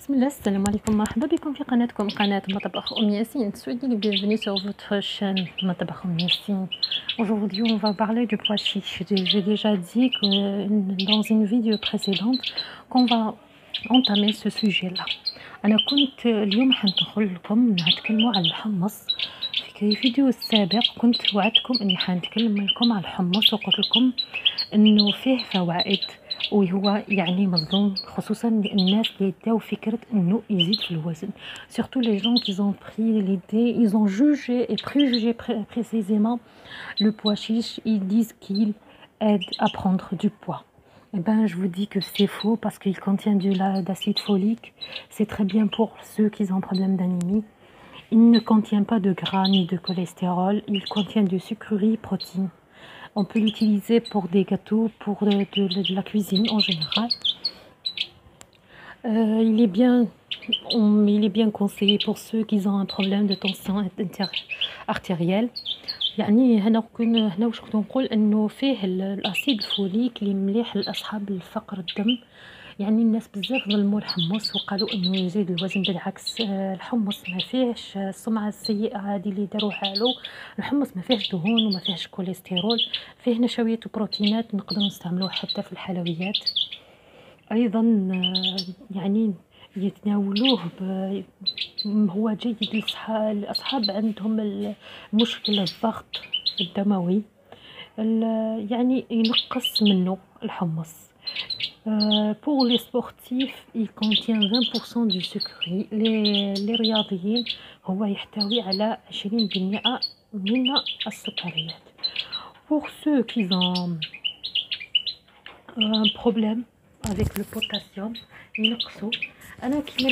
بسم الله السلام عليكم مرحبا بكم في قناتكم قناة مطبخ أم ياسين. Soyez les bienvenus sur votre chaîne مطبخ أم ياسين. Aujourd'hui on va parler du pois chiche. J'ai déjà dit que dans une vidéo précédente qu'on va entamer ce sujet là. أنا كنت اليوم حندخل لكم نتكلموا على الحمص. في الفيديو السابق كنت وعدتكم اني حنتكلم لكم على الحمص وقلت لكم انه فيه فوائد وهو يعني مظلوم، خصوصا الناس اللي داو فكره انه يزيد في الوزن. surtout les gens qui ont pris l'idée, ils ont jugé et préjugé précisément le pois chiche. Ils disent qu'il aide à prendre du poids. Eh ben, je vous dis que c'est faux parce qu'il contient d'acide folique. C'est très bien pour ceux qui ont problème d'anémie. Il ne contient pas de gras ni de cholestérol. Il contient de sucreries, protéines. On peut l'utiliser pour des gâteaux, pour de la cuisine en général. Il est bien conseillé pour ceux qui ont un problème de tension artérielle. يعني هنا واش كنت نقول انه فيه الاسيد الفوليك اللي مليح لاصحاب الفقر الدم. يعني الناس بزاف ظلموا الحمص وقالوا انه يزيد الوزن، بالعكس الحمص ما فيهش السمعه السيئه هذه اللي داروها له. الحمص ما فيهش دهون وما فيهش كوليسترول، فيه نشويات وبروتينات نقدر نستعملوه حتى في الحلويات. ايضا يعني يتناولوه هو جيد لاصحاب عندهم مشكله الضغط الدموي، يعني ينقص منه الحمص. Pour les sportifs, il contient 20% du sucre. les رياضيين هو يحتوي على 20% من السكريات. Pour ceux qui ont un problème avec le potassium ينقصوا. انا كيما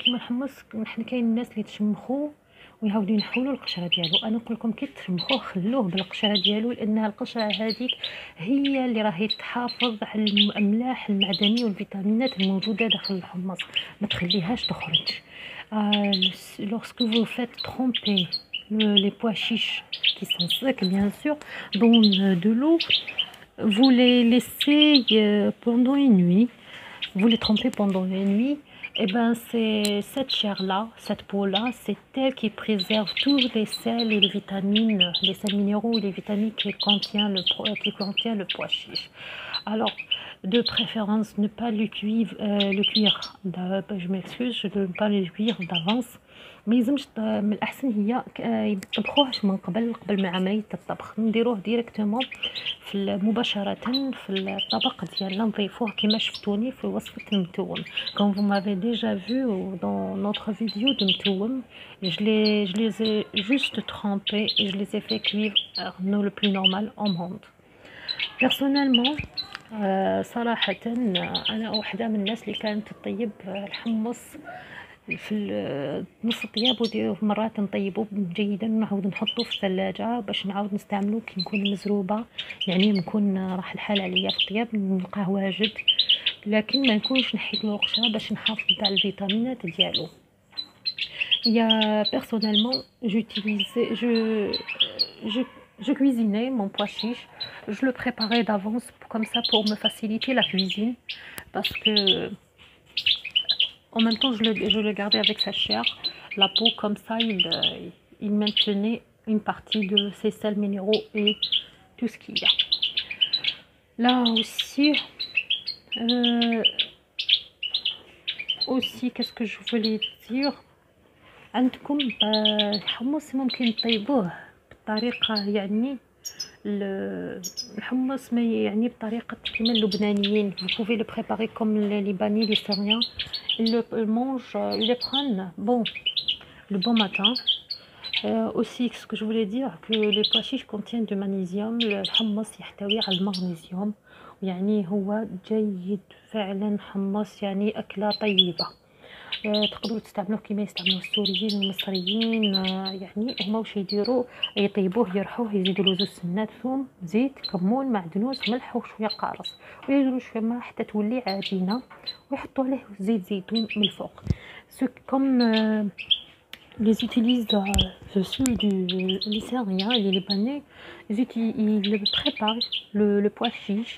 الحمص نحن كاين الناس اللي تشمخوه ويعاودوا ينحولوا القشره ديالو. انا نقول لكم كي تشمخوه خلوه بالقشره ديالو، لانها القشره هذيك هي اللي راهي تحافظ على الاملاح المعدنيه والفيتامينات الموجوده داخل الحمص، ما تخليهاش تخرج. lorsque vous faites tremper les pois chiches qui sont secs bien sûr dans de l'eau, vous les laissez pendant une nuit, vous les trempez pendant une nuit. Et ben c'est cette chair là, cette peau là, c'est elle qui préserve tous les sels et les vitamines, les sels minéraux et les vitamines qui contient le pois chiche. Alors de préférence ne pas le cuire, je m'excuse, je ne pas le cuire d'avance. ما يلزمش، من الاحسن هي يطبخوهش من قبل ما عمليه الطبخ، نديروه ديريكتومون مباشره في الطبق ديالنا، نضيفوه كما شفتوني في وصفه المتوم. comme vous m'avez déjà vu dans notre vidéo de mtoum, je les ai juste trempés et je les ai fait cuire le plus normal au monde. personnellement صراحه انا واحده من الناس اللي كانت تطيب الحمص في نص طياب، مرات نطيبه جيدا ونعاود نحطه في الثلاجه باش نعاود نستعملو كي نكون مزروبه، يعني نكون راح الحال عليا في الطياب نلقاه واجد، لكن ما نكونش نحيت له القشره باش نحافظ على الفيتامينات ديالو. يا personnellement je cuisinais mon pois chiche, je le préparais d'avance comme ça pour me faciliter la cuisine, parce que en même temps je le gardais avec sa chair, la peau, comme ça il maintenait une partie de ses sels minéraux et tout ce qu'il y a. Là aussi qu'est-ce que je voulais dire. عندكم الحمص ممكن طيبوه بطريقه، يعني الحمص ما يعني بطريقه كيما اللبنانيين. vous pouvez le préparer comme les libanais, les syriens, ils le mangent, ils le prennent le bon matin. aussi ce que je voulais dire que les pois chiches contiennent du magnésium. الحمص يحتوي على المغنيسيوم، يعني هو جيد فعلا. حمص يعني أكلة طيبة، تقدروا تستعملوه كما يستعملوه السوريين والمصريين. يعني هما واش يديروا، يطيبوه يرحوه يزيدوا له 2 سنات ثوم، زيت، كمون، معدنوس، ملح وشويه قارص، ويديروا شويه ماء حتى تولي عجينه، ويحطوا عليه زيت زيتون من الفوق. comme les utilisent les Syriens et les Libanais, ils préparent le pois chiche,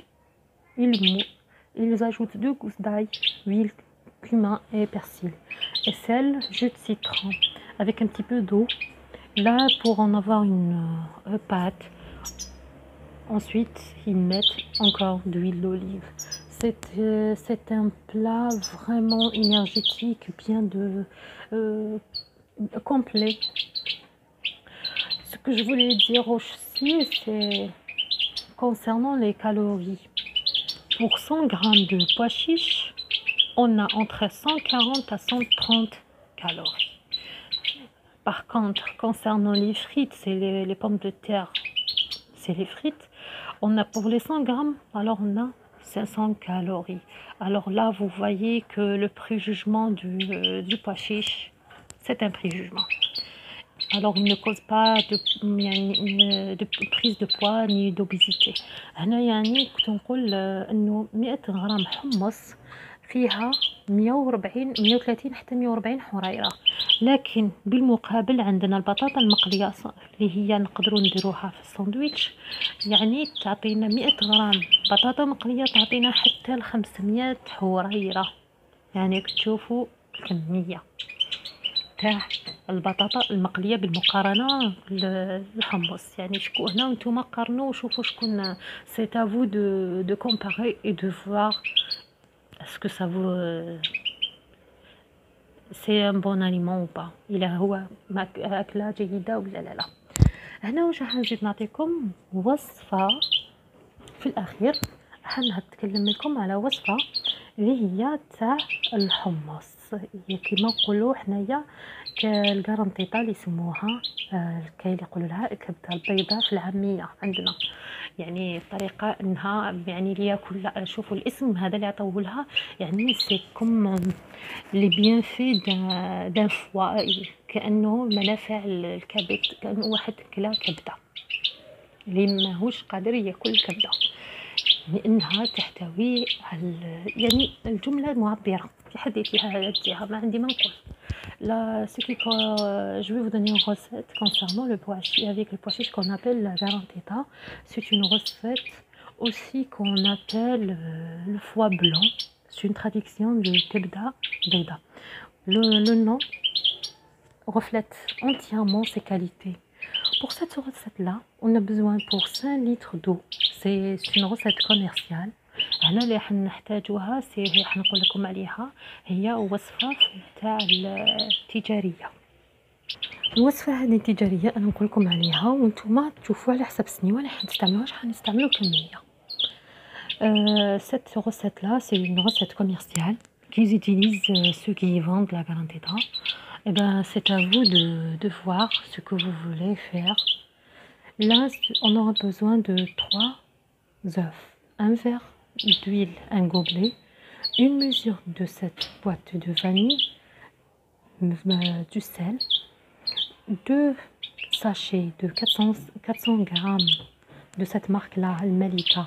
ils ajoutent 2 gousses d'ail, huile, cumin et persil. Et sel, jus de citron, avec un petit peu d'eau. Là, pour en avoir une pâte. Ensuite, ils mettent encore d'huile d'olive. C'est un plat vraiment énergétique, bien complet. Ce que je voulais dire aussi, c'est concernant les calories. Pour 100 grammes de pois chiches, on a entre 140 à 130 calories. Par contre, concernant les frites, c'est les pommes de terre, c'est les frites. On a pour les 100 grammes, alors on a 500 calories. Alors là, vous voyez que le préjugement du pois chiche, c'est un préjugement. Alors il ne cause pas de prise de poids ni d'obésité. هنا يعني كنت نقول انه 100 غرام حمص فيها 140 130 حتى 140 حريرة. لكن بالمقابل عندنا البطاطا المقلية اللي هي نقدروا نديروها في الساندويتش، يعني تعطينا 100 غرام بطاطا مقلية تعطينا حتى 500 حريرة. يعني تشوفوا الكمية تاع البطاطا المقليه بالمقارنه بالحمص. يعني شكون هنا وانتم قارنوا وشوفوا شكون سي تافو دو كومباري اي دو فوار اسكو سا فو سي ان بون اليمون او با، الا هو اكله جيده ولا لا. هنا واش راح نزيد نعطيكم وصفه في الاخير. حنتكلم لكم على وصفه اللي هي تاع الحمص، هي كما نقولوا حنايا كالكارنتيطه اللي يسموها، كاين اللي يقولوا لها الكبده البيضاء في العاميه عندنا. يعني الطريقه انها يعني اللي ياكل، شوفوا الاسم هذا اللي عطوه لها، يعني سي كوم لي بيان في دان فوا، كانه منافع الكبد، كانه واحد كلا كبده اللي ماهوش قادر ياكل الكبده، لانها تحتوي على يعني الجمله معبره في حد ذاتها، ما عندي ما نقول. Là, ce qui, je vais vous donner une recette concernant le pois chiche, avec le pois chiche qu'on appelle la garanteta. C'est une recette aussi qu'on appelle le foie blanc. C'est une traduction de kebda beida. Le nom reflète entièrement ses qualités. Pour cette recette-là, on a besoin pour 5 litres d'eau. C'est une recette commerciale. هنا اللي حنحتاجوها سي حنقول لكم عليها، هي وصفه تاع التجاريه. الوصفه هذه التجاريه انا نقول لكم عليها وانتم تشوفوا على حسب السنيوه اللي حنستعملوها، حنستعملوا كميه. cette recette là c'est une recette commerciale qu'ils utilisent ceux qui vendent la garanteta. Et ben c'est à vous de voir ce que vous voulez faire. Là on aura besoin de 3 œufs, un verre d'huile, un gobelet, une mesure de cette boîte de vanille, du sel, 2 sachets de 400 grammes de cette marque-là, Malika.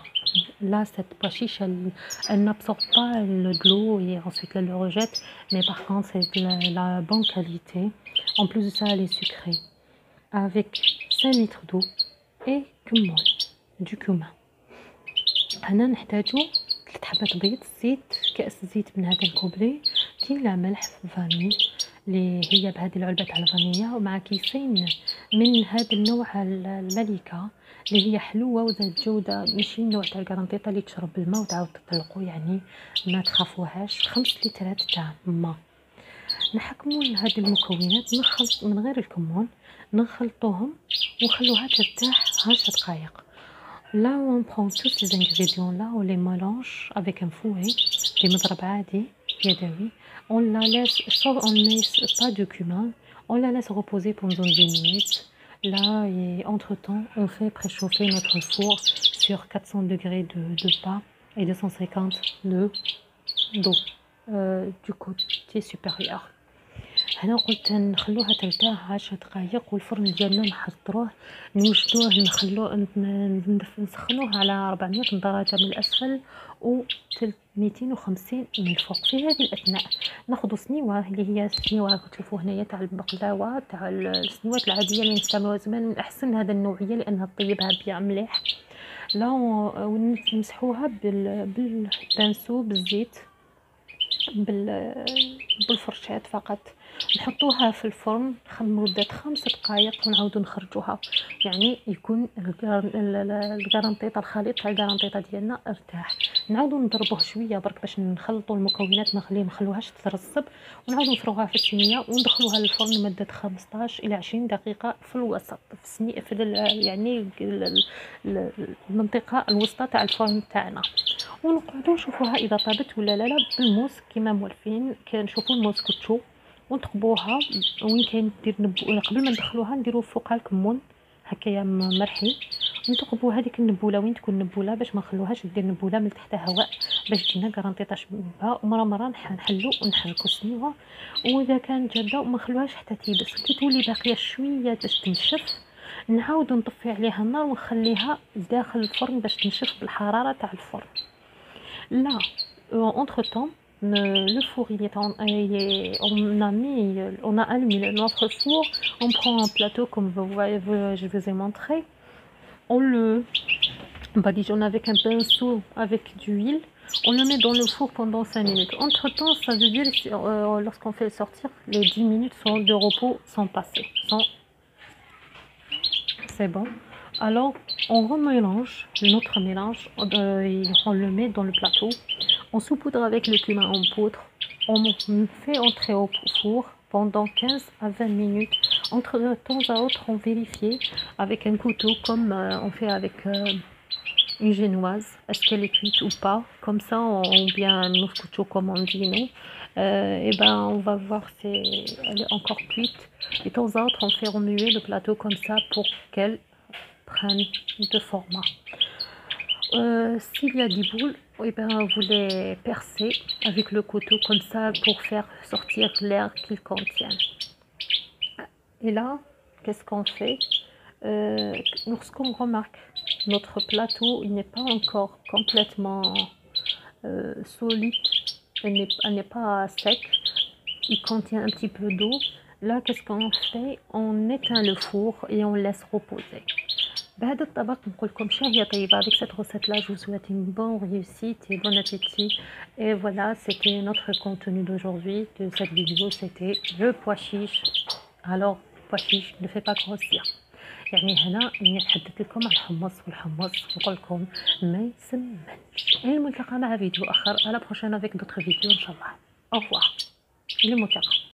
Là, cette pois chiche, elle n'absorbe pas de l'eau et ensuite elle le rejette, mais par contre, c'est de la bonne qualité. En plus de ça, elle est sucrée. Avec 5 litres d'eau et du cumin. هنا نحتاجو 3 حبات بيض، زيت، كأس زيت من هذا الكوبلي، كيلة ملح فاني اللي هي بهذه العلبة تاع الفانيليا، ومع كيسين من هذا النوع الملكة اللي هي حلوة وذات جودة، ماشي النوع تاع الكارنتيطة اللي تشرب بالماء وتعاود تطلقوا، يعني ما تخافوهاش. 5 لترات تاع ماء. نحكموا هاد المكونات، نخلط من غير الكمون، نخلطوهم ونخلوها ترتاح 10 دقائق. Là où on prend tous ces ingrédients là, on les mélange avec un fouet, des مضرب عادي يدوي. On la laisse, on ne met pas de cumin, on la laisse reposer pendant 10 minutes. Là, et entre temps, on fait préchauffer notre four sur 400 degrés de bas et 250 d'eau du côté supérieur. هنا قلت نخلوها ترتاح 10 دقائق، والفرن ديالنا نحضروه نوجدوه نخلوه نسخنوه على 400 درجة من الأسفل و 250 من الفوق. في هذه الأثناء ناخذ سنيوة اللي هي السنيوة تشوفوا هنايا تاع البقلاوة، تاع السنيوات العادية اللي نستعملوها زمان، من أحسن هذا النوعية لأنها تطيبها بيا مليح. لا ونمسحوها بالبانسو بالزيت بالفرشاة فقط. نحطوها في الفرن مدة 5 دقائق ونعاودو نخرجوها، يعني يكون الكرنطيطه الخليط تاع الكرنطيطه ديالنا ارتاح. نعاودو نضربوه شويه برك باش نخلطوا المكونات، ما نخلوهاش تترسب، ونعاودو نفرغوها في الصينيه وندخلوها للفرن لمده 15 الى 20 دقيقه في الوسط، يعني المنطقه الوسطى تاع الفرن تاعنا، ونقعدو نشوفوها اذا طابت ولا لا بالموس كيما مولفين. كنشوفوا الموس كوتشو ونتقبوها. وين كاين دير قبل ما ندخلوها نديرو فوقها الكمون هكايا مرحي، نتقبو هذيك النبوله وين تكون نبوله باش ما نخلوهاش دير نبوله من تحت هواء باش تجينا كرنطيطه شبابها. ومره مره نحلو ونحركو السنيوه، واذا كانت جاده وما نخلوهاش حتى تيبس، كي تولي باقيه شويه باش تنشف نعاودو نطفي عليها النار ونخليها داخل الفرن باش تنشف بالحراره تاع الفرن. Là, entre temps, le four on a allumé notre four. On prend un plateau comme vous voyez, je vous ai montré. On le badigeonne avec un pinceau avec d'huile. On le met dans le four pendant 5 minutes. Entre temps, ça veut dire lorsqu'on fait sortir, les 10 minutes de repos sont passées. C'est bon. Alors, on remélange notre mélange, on le met dans le plateau, on saupoudre avec le cumin en poudre, on fait entrer au four pendant 15 à 20 minutes. Entre de temps à autre, on vérifie avec un couteau comme on fait avec une génoise, est-ce qu'elle est cuite ou pas, comme ça, ou bien un mouscoucho comme on dit nous. Et ben on va voir si elle est encore cuite. De temps à autre, on fait remuer le plateau comme ça pour qu'elle prenne de format. S'il y a des boules, et ben vous les percez avec le couteau comme ça pour faire sortir l'air qu'ils contiennent. Et là, qu'est-ce qu'on fait? Lorsqu'on remarque notre plateau, il n'est pas encore complètement solide, elle n'est pas sec, il contient un petit peu d'eau. Là, qu'est-ce qu'on fait? On éteint le four et on laisse reposer. بهذا الطبق نقول لكم شهيه طيبه. avec cette recette là je vous souhaite une bonne réussite et bon appétit. Et voilà, c'était notre contenu d'aujourd'hui de cette vidéo, c'était le pois chiche. Alors pois chiche ne fait pas grossir، يعني هنا اني نتحدث لكم عن الحمص، والحمص نقول لكم ما يسمنش. الملتقى مع فيديو اخر، على بروشين avec d'autres vidéos ان شاء الله. au revoir، الى الملتقى.